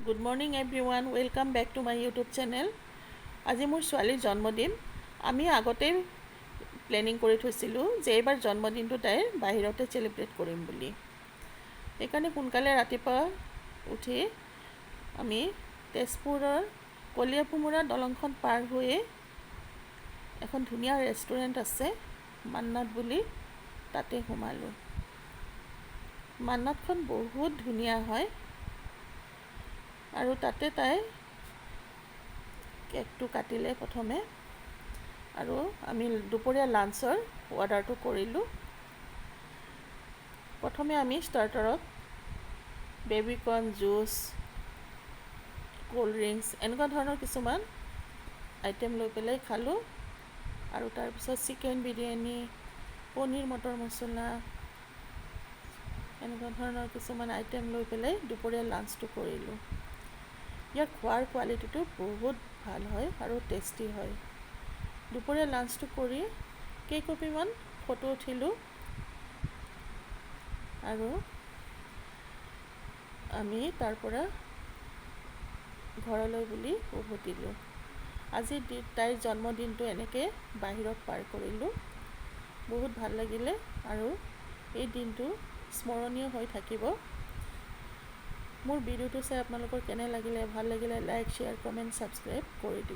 Good morning everyone, welcome back to my YouTube channel. আজি মোৰ ছোৱালীৰ জন্মদিন। আমি আগতে প্লেনিং কৰি থৈছিলোঁ যে এইবাৰ জন্মদিনটো তাইৰ বাহিৰতে সেলিব্ৰেট কৰিম বুলি। সেইকাৰণে সোনকালে ৰাতিপুৱা উঠি আমি তেজপুৰৰ কলিয়াভোমোৰা দলংখন পাৰ হৈয়ে এখন ধুনীয়া ৰেষ্টুৰেণ্ট আছে মান্নাত বুলি, তাতে সোমালোঁ। মান্নাতখন বহুত ধুনীয়া হয় আৰু তাতে তাই কেকটো কাটিলে প্ৰথমে, আৰু আমি দুপৰীয়া লাঞ্চৰ অৰ্ডাৰটো কৰিলোঁ। প্ৰথমে আমি ষ্টাৰ্টাৰত বেবিকৰ্ণ জুচ, কোল্ড ড্ৰিংকছ এনেকুৱা ধৰণৰ কিছুমান আইটেম লৈ পেলাই খালোঁ, আৰু তাৰপিছত চিকেন বিৰিয়ানী, পনীৰ মটৰ মছলা এনেকুৱা ধৰণৰ কিছুমান আইটেম লৈ পেলাই দুপৰীয়া লাঞ্চটো কৰিলোঁ। ইয়াৰ খোৱাৰ কোৱালিটিটো বহুত ভাল হয় আৰু টেষ্টি হয়। দুপৰীয়া লাঞ্চটো কৰি কেইকপিমান ফটো উঠিলোঁ আৰু আমি তাৰ পৰা ঘৰলৈ বুলি উভতিলোঁ। আজি তাইৰ জন্মদিনটো এনেকৈ বাহিৰত পাৰ কৰিলোঁ। বহুত ভাল লাগিলে আৰু এই দিনটো স্মৰণীয় হৈ থাকিব। মোৰ ভিডিঅ'টো চাই আপোনালোকৰ কেনে লাগিলে, ভাল লাগিলে লাইক, শ্বেয়াৰ, কমেণ্ট, ছাবস্ক্ৰাইব কৰি দিব।